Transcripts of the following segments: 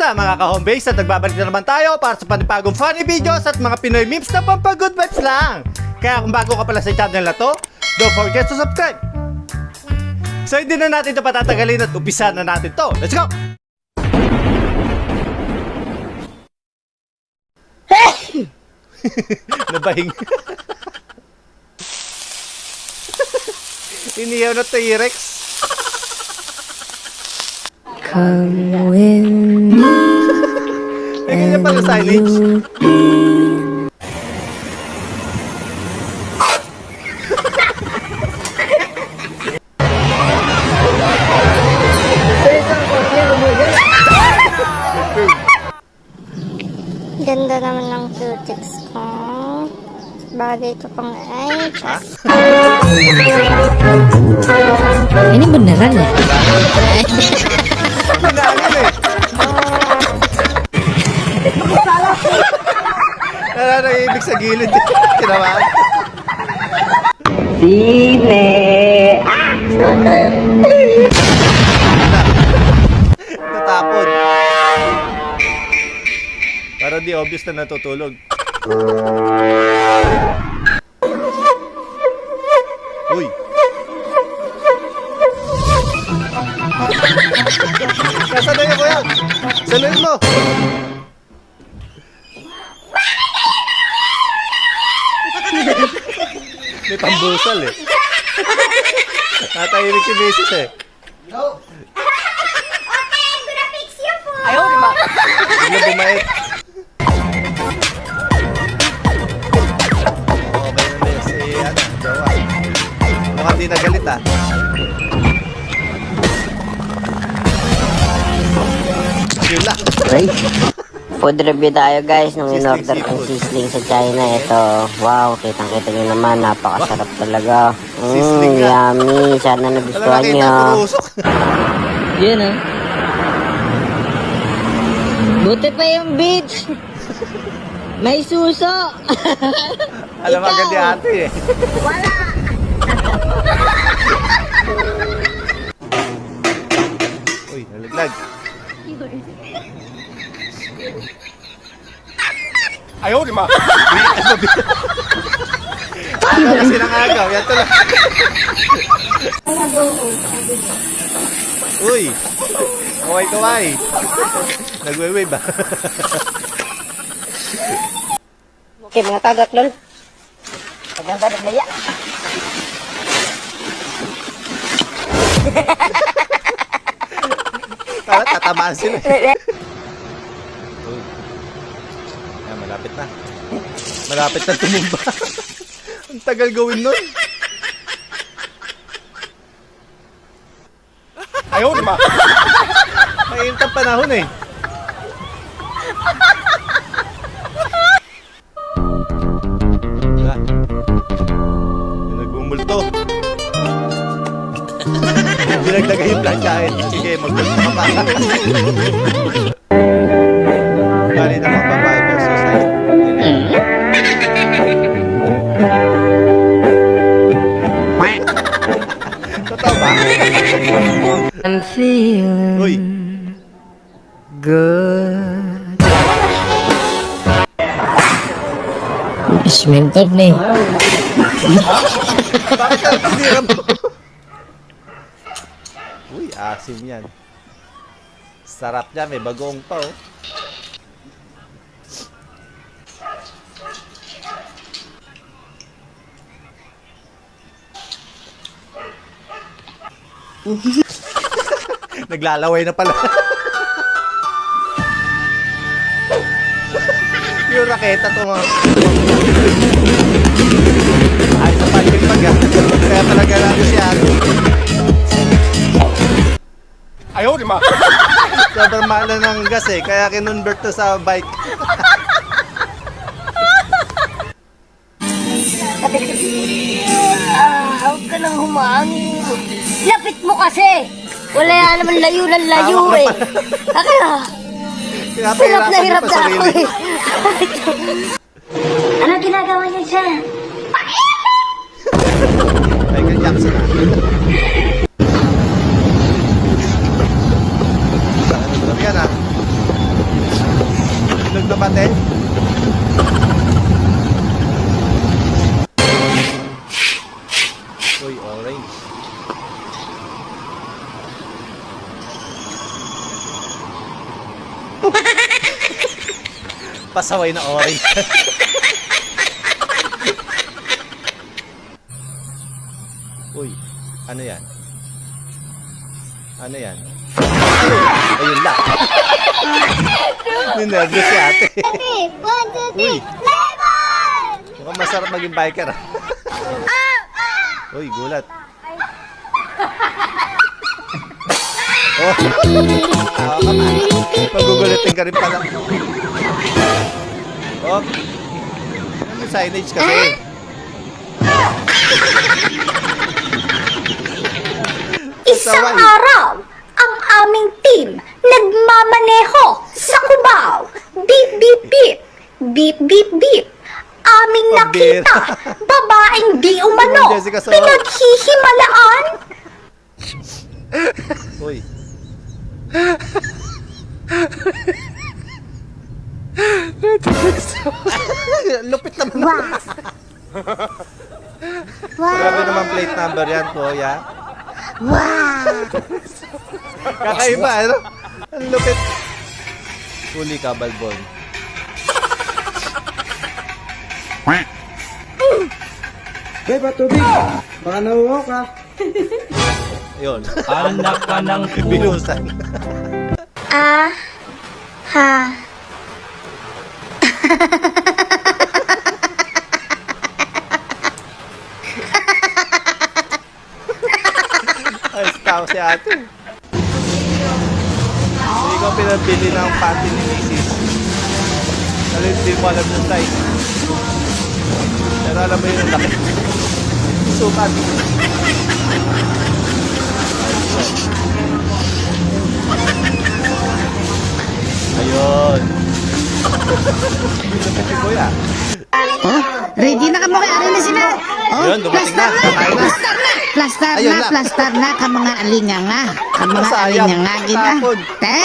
Kamusta mga ka-homebase at nagbabalik na naman tayo para sa panibagong funny videos at mga Pinoy memes na pampag-good vibes lang. Kaya kung bago ka pala sa channel na to, don't forget to subscribe. So hindi na natin ito patatagalin at umpisa na natin to. Let's go! Nabahing. Iniyaw na T-Rex. Come with me. Ay, ganyan pala signage. Ganda naman ng cutics ko. Bagay ko pang ay. Ini beneran ya? Pinaanin eh. Nananahimik sa gilid. Tinamaan. Sine! Natapon. Para di obvious na natutulog. Uy. Nasaan na yun, kuya? Saluhin mo. May pambusal eh. Natahimik si Mrs. eh. Ayaw, di ba? Bigla bumait. Okay na na si Jowa. Mukhang di nagalit ah. Yun lang. Okay. Food review tayo guys nung in-order kong sisling sa China. Ito, wow, kitang-kita nyo naman, napakasarap talaga. Sisling nga. Yummy, sana nagustuhan Talaga kita nyo. purusok. Yan ah. Buti pa yung beach. May suso. Alam mo agad ni ate eh. Uy, nalaglag. Ayaw, di ba? Ano kasi ng agaw? Yan tuloy. Uy! Kaway-kaway. Nagwe-wave ba? Okay, mga tagak lol. Paganda na naya. Tatamaan sila. Uy. Yan, malapit na. Malapit na tumumba. Ang tagal gawin nun. Ayaw, di ba? Mainit ang panahon eh. Diba? Yung nagmumulto. Dinagdagan yung planchahin. Sige, magmulto ka pa. Bali na mga babae versus ay. Totoo ba? I'm feeling Uy. good. Ismentok nih. Bakit ka nagtitira mo? Uy, asim yan. Sarap niya, may bagoong pa oh. Naglalaway na pala. Yung raketa to mga. Ay, sa pancake pag kaya pala ganado siya. Ayaw, di ba? Sobrang mahal na ng gas eh, kaya kinonvert to sa bike. Huwag ka nang humangin. Lapit mo kasi. Wala yan naman layo ng layo Hawak na eh. pala. Akala, hirap na hirap na ako eh. Ano ginagawa niyo dyan? Michael Jackson. Yan ah. Pasaway na orange. Uy, ano yan? Ano yan? Ayun lang. Ninervous si ate. 1, 2, 3, Uy. lemon! Mukhang masarap maging biker. Uy, gulat. Oh. Tawa ka pa. Pagugulatin ka rin pala. Oh. Ano signage kasi? Isang Pasaway. araw, ang aming team nagmamaneho sa Cubao. Beep, beep, beep. Beep, beep, beep. Aming Pambira. nakita, babaeng di umano, Ma'am Jessica Soho. pinaghihimalaan. Uy. Lupit naman. Grabe naman plate number yan, kuya. Kakaiba, ano? Ang lupit. Huli ka, Balbon. Beba, tubig! Baka nauuhaw ka. Yun. Anak ka ng Binusan. Ah, ha. Ay, tao si ate. Hindi ko pinabili ng panty ni Mrs. Dahil hindi mo alam yung size. Pero alam mo yung laki. Sukat. Ayun. Pinapit si kuya. Ready na ka mo kay Ari na sila. Yun, dumating na. Kakain na. Plastar Ayun na, na. plastar na ka mga alinganga. Ka mga Sayang. alinganga gina. Tapon. Te.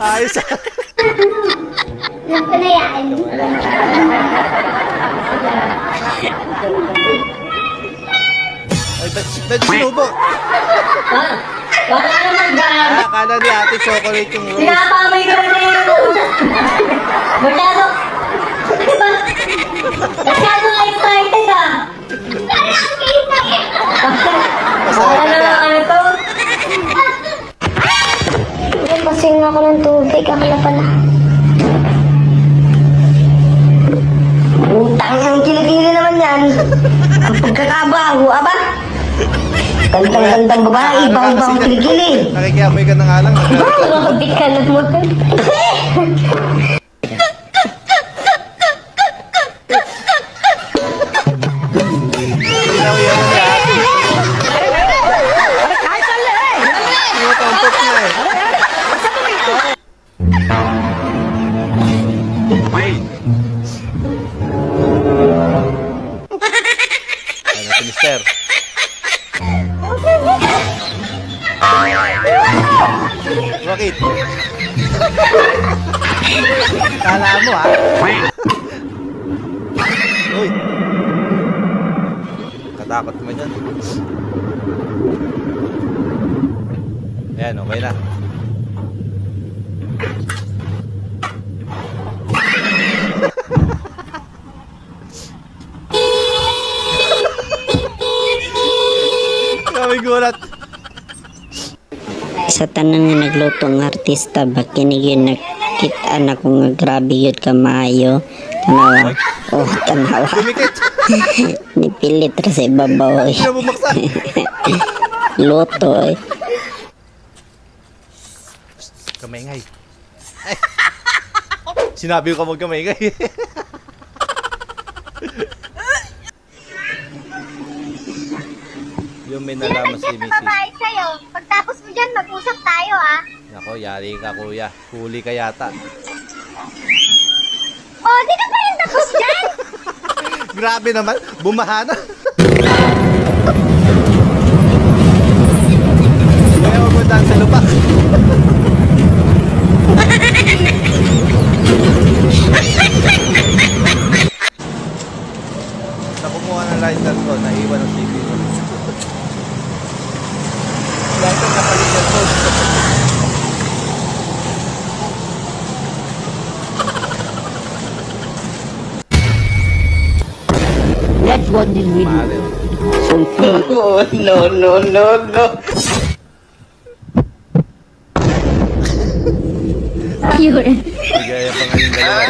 Ayos. Ano pala yan? Ay, ba't sinubo? Wala naman ba? Akala ni ate chocolate yung rose. Pinapamay ko na yung Masyado. Masyado excited ah. Masarap ka na. Ano to? Pasing ako ng tubig. Ako na pala. Utang ang kilikili naman yan. Ang pagkakabaho, aba? Gandang-gandang babae, bawang-bawang kilikili. Nakikiamoy ka na nga lang. Nakabit ka na mo. Pinawihan mo ni ate. Tumutumpok na eh. Ano si mister? Bakit? Kala mo ha? Uy! Katakot mo dyan. Ayan, okay na. Kami gulat. Sa tanan nga nagluto ng artista ba kinig yun nakita na ko nga grabe yun ka maayo tanawa tanawa Dumikit. nipilit ra sa ibabaw Hindi na bumaksak. luto Kamengay. Ay. Sinabi ko magkamengay. Yung may nalaman si Mrs. Babayad sa'yo. Pagtapos mo dyan, mag-usap tayo ah. Nako, yari ka kuya. Huli ka yata. Oh, di ka pa rin tapos dyan? Grabe naman. Bumaha na. Kaya huwag mo daan sa lupa. Sa kumuha ng lighter ko, naiwan ng Yun. Ligaya pa nga yung dalawa.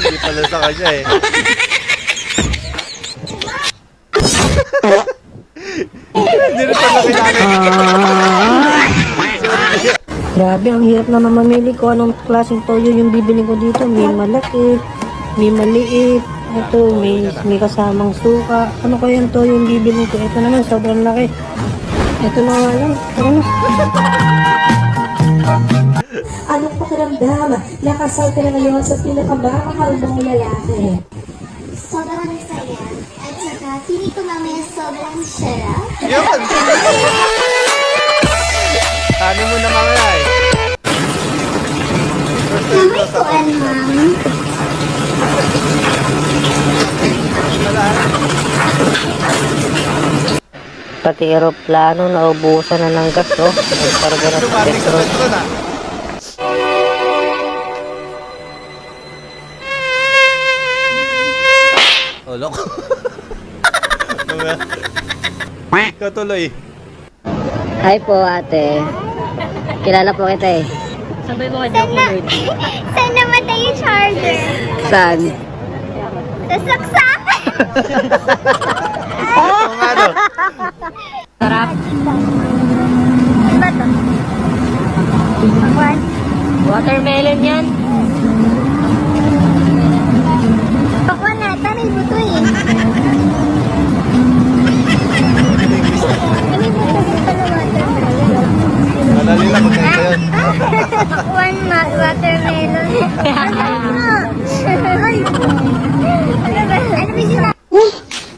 Hindi pala sa kanya eh. Hindi rin pala kailangan. Grabe, ang hirap na mamili ko anong klaseng toyo yung bibili ko dito. May malaki, may maliit. Ito, may kasamang suka. Ano kaya yung toyo yung bibili ko? Ito naman, sobrang laki. Ito na nga lang. Tara na. Anong pakiramdam? Nakasal ka na ngayon sa pinakamamahal mong lalaki. Sobrang saya. At saka, feeling ko mamaya sobrang sarap. Yun! Ano mo na mamaya eh? Mamay ko, ma'am. Pati aeroplano, naubusan na ng gas, oh. Nagkarga na sa Dumating sa petrol. petro na. Oh, loko. Ikaw tuloy. Hi po, ate. Kilala po kita eh. Saan namatay yung charger? Saan? Sa saksak! Oo nga no. Ano ba to? What? Watermelon yan. Ako na, tanay mo to eh. Ano yung buto pala watermelon? Madali lang magkanta yun. One watermelon. Ay! Ano ba? Ano ba sila?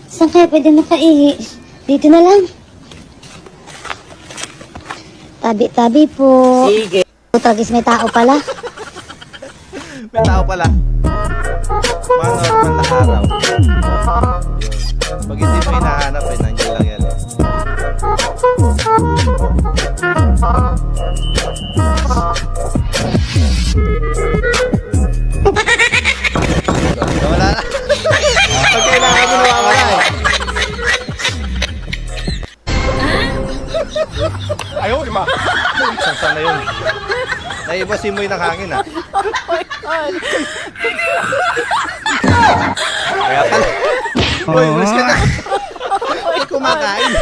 Saan kaya pwede makaihi? Dito na lang. Tabi-tabi po. Sige. Tragis may tao pala. May tao pala. Manood man na araw. Pag hindi mo hinahanap eh, nandiyan lang yan eh. Wala na. Pag kailangan mo nawawala eh. Ayaw, di ma. Saan na yun? Naiba si Moy ng hangin ah. Kaya pala. Uy, wish ka na. Kumakain.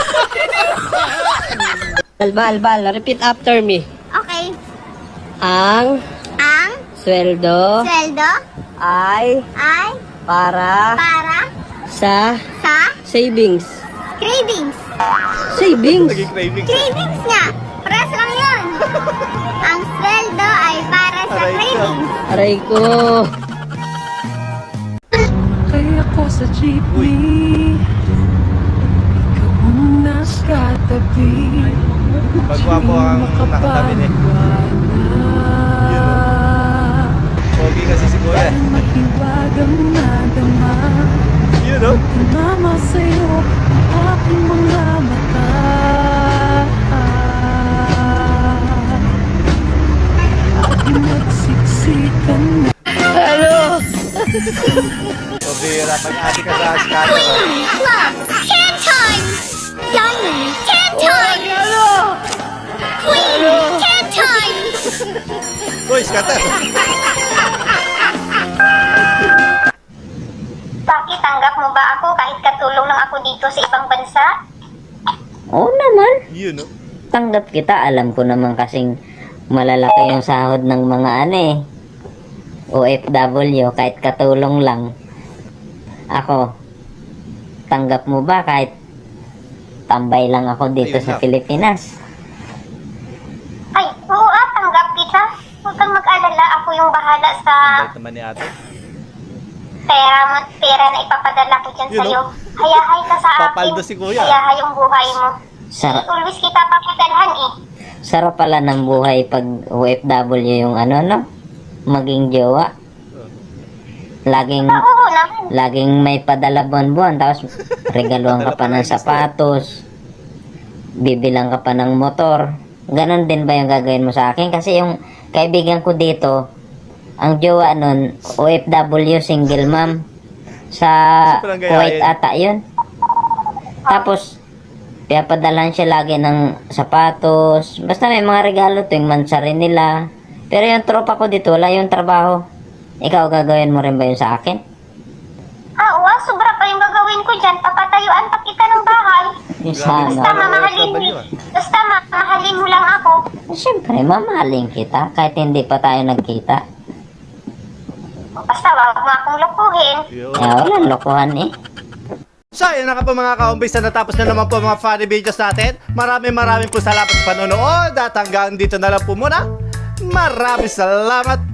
Albal, repeat after me. Okay. Ang Ang sweldo sweldo ay ay para para sa sa savings. cravings. Savings? Naging cravings. Cravings nga. Paras lang yun. Ang sweldo ay para sa Aray ko. cravings. Aray ko. Kaya ko sa jeepney, ikaw ang nasa tabi. Pagwapo ang nakatabi niya. Pogi kasi siguro eh. Mahiwagang nadama, Yun oh. mama sa'yo ang aking mga mata. Aking nagsiksikan na. Pabira, pag-ati ka sa scatter oh. Love, 10 times. Diamond, 10 times. Queen, 10 times. Uy, scatter. Bakit tanggap mo ba ako kahit katulong lang ako dito sa ibang bansa? Oo naman. Yun oh. Tanggap kita. Alam ko naman kasing malalaki yung sahod ng mga OFW, kahit katulong lang. Ako, tanggap mo ba kahit tambay lang ako dito Ayun sa lang. Pilipinas? Ay, oo tanggap kita. Huwag kang mag-alala, ako yung bahala sa Bait naman ni ate. pera na ipapadala ko dyan Yun, sa'yo. Hayahay ka sa akin. Papaldo si kuya. Hayahay yung buhay mo. Sarap, Always kita papadalhan eh. sarap pala ng buhay pag OFW yung maging jowa. Laging Oo naman. Laging may padala buwan-buwan, tapos regaluhan ka pa ng sapatos, bibilang ka pa ng motor. Ganon din ba yung gagawin mo sa akin? Kasi yung kaibigan ko dito, ang jowa nun, OFW, single mom, sa Sobrang gayahin. Kuwait ata yun. Tapos, Pinapadalhan siya lagi ng sapatos. Basta may mga regalo tuwing mansarin nila. Pero yung tropa ko dito, wala yung trabaho. Ikaw, gagawin mo rin ba yun sa akin? Sobra pa yung gagawin ko dyan. Papatayuan pa kita ng bahay. Sana. Basta mamahalin mo lang ako. Siyempre, mamahalin kita kahit hindi pa tayo nagkita. Basta wag mo akong lukuhin. Walang lokohan eh. So, yun na nga po mga kaumbis na natapos na naman po mga funny videos natin. Maraming po salamat sa panonood at hanggang dito na lang po muna. Maraming salamat